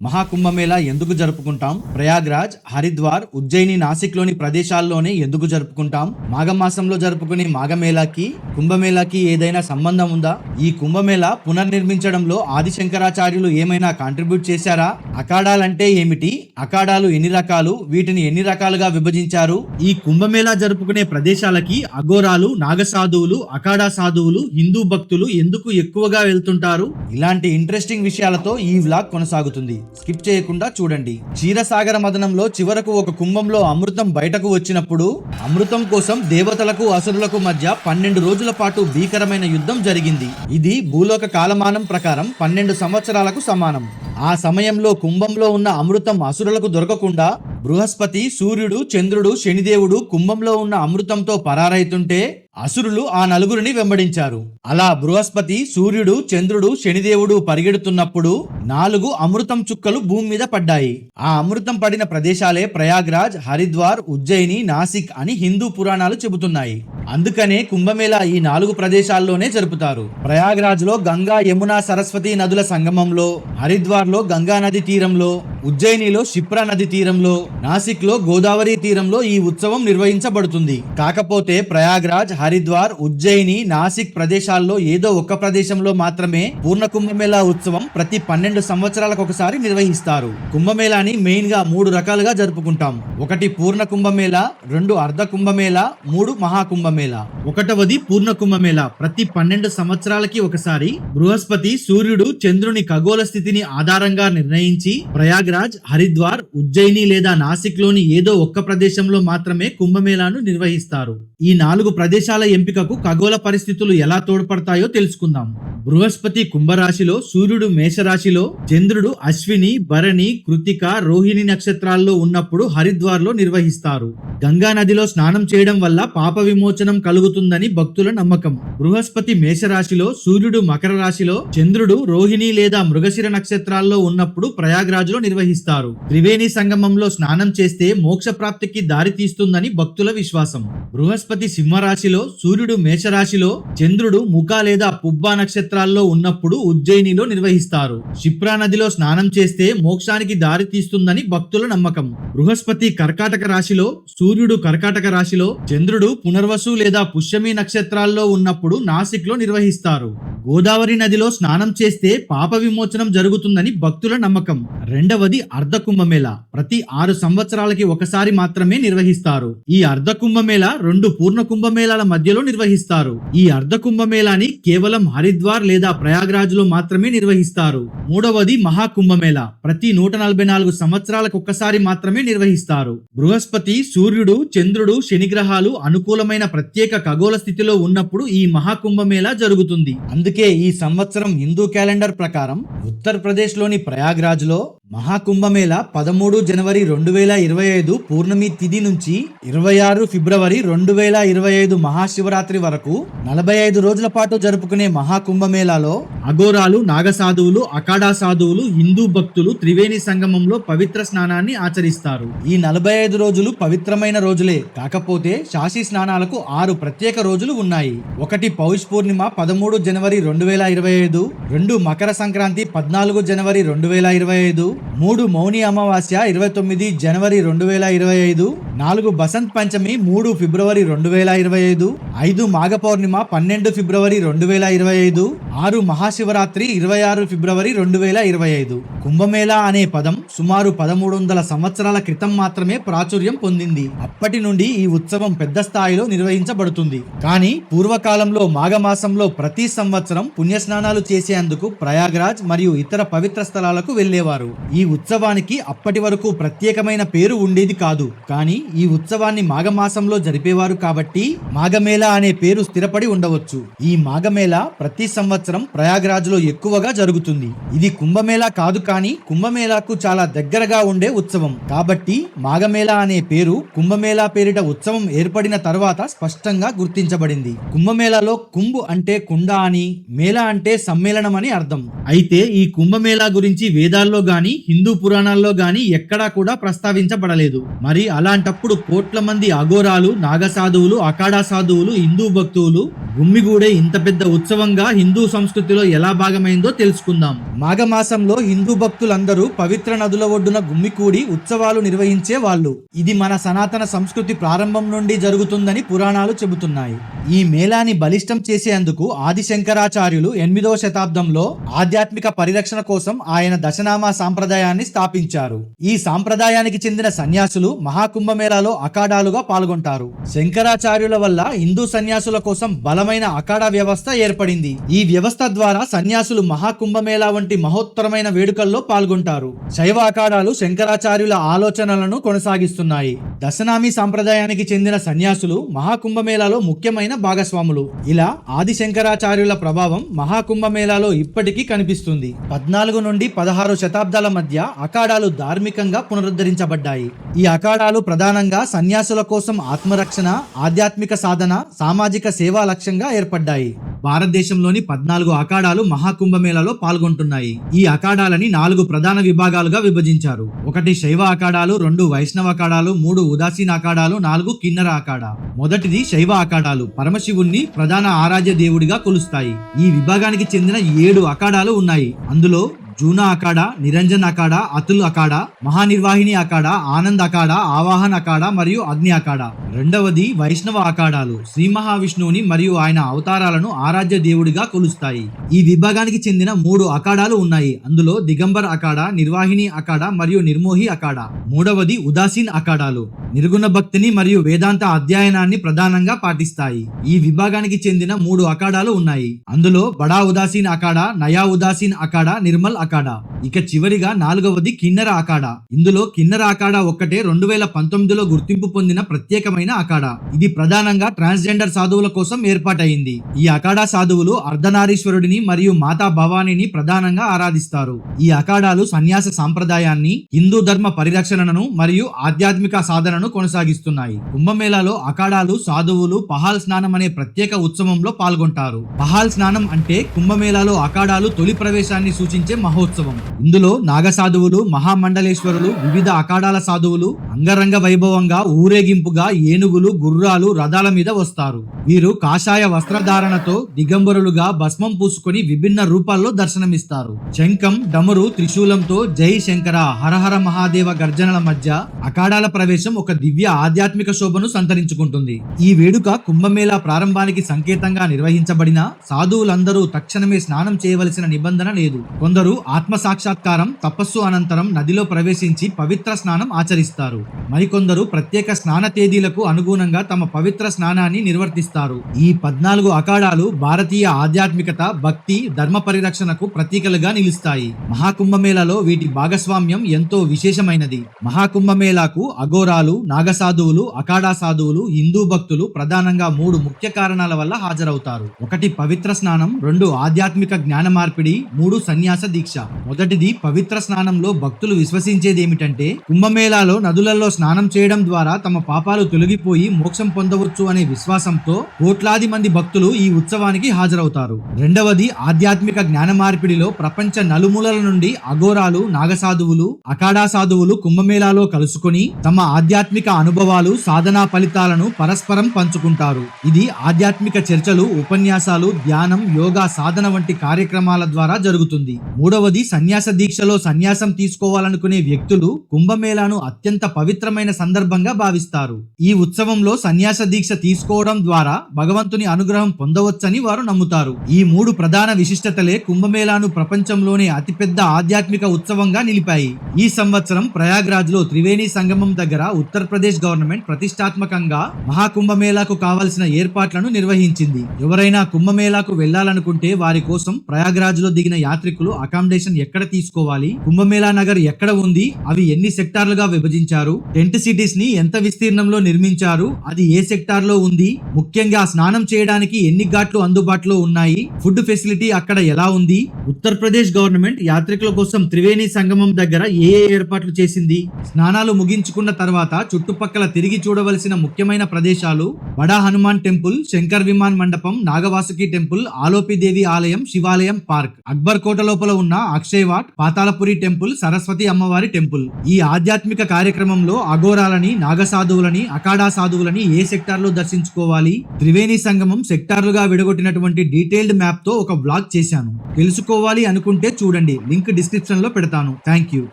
మహాకుంభమేళా ఎందుకు జరుపుకుంటాం? ప్రయాగ్రాజ్, హరిద్వార్, ఉజ్జయిని, నాసిక్లోని ప్రదేశాల్లోనే ఎందుకు జరుపుకుంటాం? మాఘమాసంలో జరుపుకునే మాఘమేళాకి కుంభమేళాకి ఏదైనా సంబంధం ఉందా? ఈ కుంభమేళా పునర్నిర్మించడంలో ఆదిశంకరాచార్యులు ఏమైనా కాంట్రిబ్యూట్ చేశారా? అఖాడాలంటే ఏమిటి? అఖాడాలు ఎన్ని రకాలు? వీటిని ఎన్ని రకాలుగా విభజించారు? ఈ కుంభమేళా జరుపుకునే ప్రదేశాలకి అఘోరాలు, నాగసాధువులు, అఖాడా సాధువులు, హిందూ భక్తులు ఎందుకు ఎక్కువగా వెళ్తుంటారు? ఇలాంటి ఇంట్రెస్టింగ్ విషయాలతో ఈ వ్లాగ్ కొనసాగుతుంది. స్కిప్ చేయకుండా చూడండి. క్షీరసాగర మదనంలో చివరకు ఒక కుంభంలో అమృతం బయటకు వచ్చినప్పుడు అమృతం కోసం దేవతలకు అసురులకు మధ్య 12 రోజుల పాటు భీకరమైన యుద్ధం జరిగింది. ఇది భూలోక కాలమానం ప్రకారం 12 సంవత్సరాలకు సమానం. ఆ సమయంలో కుంభంలో ఉన్న అమృతం అసురులకు దొరకకుండా బృహస్పతి, సూర్యుడు, చంద్రుడు, శనిదేవుడు కుంభంలో ఉన్న అమృతంతో పరారైతుంటే అసురులు ఆ నలుగురిని వెంబడించారు. అలా బృహస్పతి, సూర్యుడు, చంద్రుడు, శనిదేవుడు పరిగెడుతున్నప్పుడు 4 అమృతం చుక్కలు భూమి మీద పడ్డాయి. ఆ అమృతం పడిన ప్రదేశాలే ప్రయాగ్రాజ్, హరిద్వార్, ఉజ్జయిని, నాసిక్ అని హిందూ పురాణాలు చెబుతున్నాయి. అందుకనే కుంభమేళా ఈ 4 ప్రదేశాల్లోనే జరుపుతారు. ప్రయాగ్రాజ్ లో గంగా, యమున, సరస్వతి నదుల సంగమంలో, హరిద్వార్ లో గంగా నది తీరంలో, ఉజ్జయినిలో క్షిప్రా నది తీరంలో, నాసిక్ లో గోదావరి తీరంలో ఈ ఉత్సవం నిర్వహించబడుతుంది. కాకపోతే ప్రయాగ్రాజ్, హరిద్వార్, ఉజ్జయిని, నాసిక్ ప్రదేశాల్లో ఏదో ఒక్క ప్రదేశంలో మాత్రమే పూర్ణ కుంభమేళా ఉత్సవం ప్రతి 12 సంవత్సరాలకు ఒకసారి నిర్వహిస్తారు. కుంభమేళాని మెయిన్ గా 3 రకాలుగా జరుపుకుంటాం. 1 పూర్ణ కుంభమేళా, 2 అర్ధ కుంభమేళా, 3 మహాకుంభమేళా. 1వది పూర్ణ కుంభమేళా. ప్రతి 12 సంవత్సరాలకి ఒకసారి బృహస్పతి, సూర్యుడు, చంద్రుని ఖగోళ స్థితిని ఆధారంగా నిర్ణయించి ప్రయాగ్రాజ్, హరిద్వార్, ఉజ్జయిని లేదా నాసిక్ లోని ఏదో ఒక్క ప్రదేశంలో మాత్రమే కుంభమేళాను నిర్వహిస్తారు. ఈ 4 ప్రదేశాల ఎంపికకు ఖగోళ పరిస్థితులు ఎలా తోడ్పడతాయో తెలుసుకుందాం. బృహస్పతి కుంభరాశిలో, సూర్యుడు మేషరాశిలో, చంద్రుడు అశ్విని, భరణి, కృతిక, రోహిణి నక్షత్రాల్లో ఉన్నప్పుడు హరిద్వార్ లో నిర్వహిస్తారు. గంగా నదిలో స్నానం చేయడం వల్ల పాప విమోచనం కలుగుతుందని భక్తుల నమ్మకం. బృహస్పతి మేషరాశిలో, సూర్యుడు మకర రాశిలో, చంద్రుడు రోహిణి లేదా మృగశిర నక్షత్రాల్లో ఉన్నప్పుడు ప్రయాగ్రాజ్ లో నిర్వహిస్తారు. త్రివేణి సంగమంలో స్నానం చేస్తే మోక్ష ప్రాప్తికి దారి తీస్తుందని భక్తుల విశ్వాసం. బృహస్పతి సింహరాశిలో, సూర్యుడు మేషరాశిలో, చంద్రుడు ముఖ లేదా పుబ్బా నక్షత్రాల్లో ఉన్నప్పుడు ఉజ్జయినిలో నిర్వహిస్తారు. క్షిప్రా నదిలో స్నానం చేస్తే మోక్షానికి దారి తీస్తుందని భక్తుల నమ్మకం. బృహస్పతి కర్కాటక రాశిలో, సూర్యుడు కర్కాటక రాశిలో, చంద్రుడు పునర్వసు లేదా పుష్యమి నక్షత్రాల్లో ఉన్నప్పుడు నాసిక్ లో నిర్వహిస్తారు. గోదావరి నదిలో స్నానం చేస్తే పాప విమోచనం జరుగుతుందని భక్తుల నమ్మకం. 2వది అర్ధ కుంభమేళా. ప్రతి 6 సంవత్సరాలకి ఒకసారి మాత్రమే నిర్వహిస్తారు. ఈ అర్ధ కుంభమేళా 2 పూర్ణ కుంభమేళాల మధ్యలో నిర్వహిస్తారు. ఈ అర్ధ కుంభమేళాని కేవలం హరిద్వార్ లేదా ప్రయాగ్రాజ్ లో మాత్రమే నిర్వహిస్తారు. 3వది మహాకుంభమేళా. ప్రతి 144 సంవత్సరాలకు ఒక్కసారి మాత్రమే నిర్వహిస్తారు. బృహస్పతి, సూర్యుడు, చంద్రుడు, శని గ్రహాలు అనుకూలమైన ప్రత్యేక ఖగోళ స్థితిలో ఉన్నప్పుడు ఈ మహాకుంభమేళా జరుగుతుంది. అందుకే ఈ సంవత్సరం హిందూ క్యాలెండర్ ప్రకారం ఉత్తరప్రదేశ్ లోని ప్రయాగ్రాజ్ లో మహాకుంభమేళా 13 జనవరి 2025 పూర్ణమి తిథి నుంచి 26 ఫిబ్రవరి 2025 మహాశివరాత్రి వరకు 45 రోజుల పాటు జరుపుకునే మహాకుంభమేళాలో అఘోరాలు, నాగసాధువులు, అఖాడా సాధువులు, హిందూ భక్తులు త్రివేణి సంగమంలో పవిత్ర స్నానాన్ని ఆచరిస్తారు. ఈ 45 రోజులు పవిత్రమైన రోజులే. కాకపోతే శాషి స్నానాలకు 6 ప్రత్యేక రోజులు ఉన్నాయి. 1 పౌష్ పూర్ణిమ 13 జనవరి 2025, 2 మకర సంక్రాంతి 14 జనవరి 2025, 3 మౌని అమావాస్య 29 జనవరి 2025, 4 బసంత్ పంచమి 3 ఫిబ్రవరి 2025, 5 మాఘ పౌర్ణిమ 12 ఫిబ్రవరి 2025, 6 మహాశివరాత్రి 26 ఫిబ్రవరి 2025. కుంభమేళా అనే పదం సుమారు 1300 సంవత్సరాల క్రితం మాత్రమే ప్రాచుర్యం పొందింది. అప్పటి నుండి ఈ ఉత్సవం పెద్ద స్థాయిలో నిర్వహించబడుతుంది. కానీ పూర్వకాలంలో మాఘమాసంలో ప్రతి సంవత్సరం పుణ్యస్నానాలు చేసేందుకు ప్రయాగ్రాజ్ మరియు ఇతర పవిత్ర స్థలాలకు వెళ్లేవారు. ఈ ఉత్సవానికి అప్పటి వరకు ప్రత్యేకమైన పేరు ఉండేది కాదు. కానీ ఈ ఉత్సవాన్ని మాఘమాసంలో జరిపేవారు కాబట్టి మాఘమేళా అనే పేరు స్థిరపడి ఉండవచ్చు. ఈ మాఘమేళా ప్రతి సంవత్సరం ప్రయాగ్రాజ్ లో ఎక్కువగా జరుగుతుంది. ఇది కుంభమేళా కాదు, కానీ కుంభమేళాకు చాలా దగ్గరగా ఉండే ఉత్సవం కాబట్టి మాఘమేళా అనే పేరు కుంభమేళా పేరిట ఉత్సవం ఏర్పడిన తర్వాత స్పష్టంగా గుర్తించబడింది. కుంభమేళాలో కుంభ్ అంటే కుండ అని, మేళా అంటే సమ్మేళనం అని అర్థం. అయితే ఈ కుంభమేళా గురించి వేదాల్లో గాని హిందూ పురాణాల్లో గాని ఎక్కడా కూడా ప్రస్తావించబడలేదు. మరి అలాంటప్పుడు ఒకప్పుడు కోట్ల మంది అఘోరాలు, నాగసాధువులు, అఖాడా సాధువులు, హిందూ భక్తులు గుమ్మిగూడే ఇంత పెద్ద ఉత్సవంగా హిందూ సంస్కృతిలో ఎలా భాగమైందో తెలుసుకుందాం. మాఘమాసంలో హిందూ భక్తులందరూ పవిత్ర నదుల ఒడ్డున గుమ్మికూడి ఉత్సవాలు నిర్వహించే వాళ్ళు. ఇది మన సనాతన సంస్కృతి ప్రారంభం నుండి జరుగుతుందని పురాణాలు చెబుతున్నాయి. ఈ మేళాని బలిష్టం చేసేందుకు ఆది శంకరాచార్యులు 8వ శతాబ్దంలో ఆధ్యాత్మిక పరిరక్షణ కోసం ఆయన దశనామా సాంప్రదాయాన్ని స్థాపించారు. ఈ సాంప్రదాయానికి చెందిన సన్యాసులు మహాకుంభమేళాలో అఖాడాలుగా పాల్గొంటారు. శంకరాచార్యుల వల్ల హిందూ సన్యాసుల కోసం బలమైన అఖాడా వ్యవస్థ ఏర్పడింది. ఈ వ్యవస్థ ద్వారా సన్యాసులు మహాకుంభమేళా వంటి మహోత్తరమైన వేడుకల్లో పాల్గొంటారు. శైవ అఖాడాలు శంకరాచార్యుల ఆలోచనలను కొనసాగిస్తున్నాయి. దశనామీ సాంప్రదాయానికి చెందిన సన్యాసులు మహాకుంభమేళాలో ముఖ్యమైన భాగస్వాములు. ఇలా ఆది శంకరాచార్యుల ప్రభావం మహాకుంభమేళాలో ఇప్పటికీ కనిపిస్తుంది. 14 నుండి 16 శతాబ్దాల మధ్య అఖాడాలు ధార్మికంగా పునరుద్ధరించబడ్డాయి. ఈ అఖాడాలు ప్రధానంగా సన్యాసుల కోసం ఆత్మరక్షణ, ఆధ్యాత్మిక సాధన, సామాజిక సేవా లక్ష్యంగా ఏర్పడ్డాయి. భారతదేశంలోని 14 అఖాడాలు మహాకుంభమేళాలో పాల్గొంటున్నాయి. ఈ అఖాడాలని 4 ప్రధాన విభాగాలుగా విభజించారు. 1 శైవ అఖాడాలు, 2 వైష్ణవ అఖాడాలు, 3 ఉదాసీన అఖాడాలు, 4 కిన్నర అఖాడా. మొదటిది శైవ అఖాడాలు. పరమశివుణ్ణి ప్రధాన ఆరాధ్య దేవుడిగా కొలుస్తాయి. ఈ విభాగానికి చెందిన 7 అఖాడాలు ఉన్నాయి. అందులో జూనా అఖాడా, నిరంజన్ అఖాడా, అతుల్ అఖాడా, మహానిర్వాహిని అఖాడా, ఆనంద్ అఖాడా, ఆవాహన్ అఖాడా మరియు అగ్ని అఖాడా. రెండవది వైష్ణవ అఖాడాలు. శ్రీ మహావిష్ణువుని మరియు ఆయన అవతారాలను ఆరాధ్య దేవుడిగా కొలుస్తాయి. ఈ విభాగానికి చెందిన 3 అఖాడాలు ఉన్నాయి. అందులో దిగంబర్ అఖాడా, నిర్వాహిని అఖాడా మరియు నిర్మోహి అఖాడా. మూడవది ఉదాసీన్ అఖాడాలు. నిర్గుణ భక్తిని మరియు వేదాంత అధ్యయనాన్ని ప్రధానంగా పాటిస్తాయి. ఈ విభాగానికి చెందిన 3 అఖాడాలు ఉన్నాయి. అందులో బడా ఉదాసీన్ అఖాడా, నయా ఉదాసీన్ అఖాడా, నిర్మల్ అఖాడా. ఇక చివరిగా 4వది కిన్నర అఖాడా. ఇందులో కిన్నర అఖాడా ఒక్కటే 2019లో గుర్తింపు పొందిన ప్రత్యేకమైన అఖాడా. ఇది ప్రధానంగా ట్రాన్స్జెండర్ సాధువుల కోసం ఏర్పాటైంది. ఈ అఖాడా సాధువులు అర్ధనారీశ్వరుడిని మరియు మాతా భవానీని ప్రధానంగా ఆరాధిస్తారు. ఈ అఖాడాలు సన్యాస సాంప్రదాయాన్ని, హిందూ ధర్మ పరిరక్షణను మరియు ఆధ్యాత్మిక సాధనను కొనసాగిస్తున్నాయి. కుంభమేళాలో అఖాడాలు సాధువులు పహాల్ స్నానం అనే ప్రత్యేక ఉత్సవంలో పాల్గొంటారు. పహాల్ స్నానం అంటే కుంభమేళాలో అఖాడాలు తొలి ప్రవేశాన్ని సూచించే మహోత్సవం. ఇందులో నాగసాధువులు, మహామండలేశ్వరులు, వివిధ అఖాడాల సాధువులు అంగరంగ వైభవంగా ఊరేగింపుగా ఏనుగులు, గుర్రాలు, రథాల మీద వస్తారు. వీరు కాషాయ వస్త్రధారణతో దిగంబరులుగా భస్మం పూసుకొని విభిన్న రూపాల్లో దర్శనమిస్తారు. శంఖం, డమరు, త్రిశూలంతో జై శంకర, హరహర మహాదేవ గర్జనల మధ్య అఖాడాల ప్రవేశం ఒక దివ్య ఆధ్యాత్మిక శోభను సంతరించుకుంటుంది. ఈ వేడుక కుంభమేళా ప్రారంభానికి సంకేతంగా నిర్వహించబడిన సాధువులందరూ తక్షణమే స్నానం చేయవలసిన నిబంధన లేదు. కొందరు ఆత్మ సాక్షాత్కారం, తపస్సు అనంతరం నదిలో ప్రవేశించి పవిత్ర స్నానం ఆచరిస్తారు. మరికొందరు ప్రత్యేక స్నాన తేదీలకు అనుగుణంగా తమ పవిత్ర స్నానాన్ని నిర్వర్తిస్తారు. ఈ 14 అఖాడాలు భారతీయ ఆధ్యాత్మికత, భక్తి, ధర్మ పరిరక్షణకు ప్రతీకలుగా నిలుస్తాయి. మహాకుంభమేళాలో వీటి భాగస్వామ్యం ఎంతో విశేషమైనది. మహాకుంభమేళాకు అఘోరాలు, నాగసాధువులు, అఖాడా సాధువులు, హిందూ భక్తులు ప్రధానంగా 3 ముఖ్య కారణాల వల్ల హాజరవుతారు. 1 పవిత్ర స్నానం, 2 ఆధ్యాత్మిక జ్ఞాన మార్పిడి, 3 సన్యాస దీక్ష. మొదటిది పవిత్ర స్నానంలో భక్తులు విశ్వసించేది ఏమిటంటే కుంభమేళాలో నదులలో స్నానం చేయడం ద్వారా తమ పాపాలు తొలగిపోయి మోక్షం పొందవచ్చు అనే విశ్వాసంతో కోట్లాది మంది భక్తులు ఈ ఉత్సవానికి హాజరవుతారు. రెండవది ఆధ్యాత్మిక జ్ఞాన మార్పిడిలో ప్రపంచ నలుమూలల నుండి అఘోరాలు, నాగసాధువులు, అఖాడా సాధువులు కుంభమేళాలో కలుసుకొని తమ ఆధ్యాత్మిక అనుభవాలు, సాధనా ఫలితాలను పరస్పరం పంచుకుంటారు. ఇది ఆధ్యాత్మిక చర్చలు, ఉపన్యాసాలు, ధ్యానం, యోగా సాధన వంటి కార్యక్రమాల ద్వారా జరుగుతుంది. మూడవది సన్యాస దీక్షలో సన్యాసం తీసుకోవాలనుకునే వ్యక్తులు కుంభమేళాను అత్యంత పవిత్రమైన సందర్భంగా భావిస్తారు. ఈ ఉత్సవంలో సన్యాస దీక్ష తీసుకోవడం ద్వారా భగవంతుని అనుగ్రహం పొందవచ్చని వారు నమ్ముతారు. ఈ 3 ప్రధాన విశిష్టతలే కుంభమేళాను ప్రపంచంలోనే అతిపెద్ద ఆధ్యాత్మిక ఉత్సవంగా నిలిపాయి. ఈ సంవత్సరం ప్రయాగ్రాజ్ లో త్రివేణి సంగమం దగ్గర ఉత్తరప్రదేశ్ గవర్నమెంట్ ప్రతిష్టాత్మకంగా మహాకుంభమేళాకు కావలసిన ఏర్పాట్లను నిర్వహించింది. ఎవరైనా కుంభమేళాకు వెళ్లాలనుకుంటే వారి కోసం ప్రయాగ్రాజ్ లో దిగిన యాత్రికులు అకామిడేషన్ ఎక్కడ తీసుకోవాలి, కుంభమేళా నగర్ ఎక్కడ ఉంది, అవి ఎన్ని సెక్టార్లుగా విభజించారు, టెంట్ సిటీస్ ని ఎంత విస్తీర్ణంలో నిర్మించారు, అది ఏ సెక్టార్ లో ఉంది, ముఖ్యంగా స్నానం చేయడానికి ఎన్ని ఘాట్లు అందుబాటులో ఉన్నాయి, ఫుడ్ ఫెసిలిటీ అక్కడ ఎలా ఉంది, ఉత్తరప్రదేశ్ గవర్నమెంట్ యాత్రికుల కోసం త్రివేణి సంగమం దగ్గర ఏ ఏర్పాట్లు చేసింది, స్నానాలు ముగించుకున్న తర్వాత చుట్టుపక్కల తిరిగి చూడవలసిన ముఖ్యమైన ప్రదేశాలు బడా హనుమాన్ టెంపుల్, శంకర్ విమాన్ మండపం, నాగవాసుకి టెంపుల్, ఆలోపిదేవి ఆలయం, శివాలయం పార్క్, అక్బర్ కోట లోపల ఉన్న అక్షయ్ వాట్, పాతాళపురి టెంపుల్, సరస్వతి అమ్మవారి టెంపుల్. ఈ ఆధ్యాత్మిక కార్యక్రమంలో అఘోరాలని, నాగసాధువులని, అఖాడా సాధువులని ఏ సెక్టార్ లో దర్శించుకోవాలి, త్రివేణి సంగమం సెక్టార్లుగా విడగొట్టినటువంటి డీటెయిల్డ్ మ్యాప్ తో ఒక బ్లాగ్ చేశాను. తెలుసుకోవాలి అనుకుంటే చూడండి, లింక్ డిస్క్రిప్షన్ లో పెడతాను. Thank you.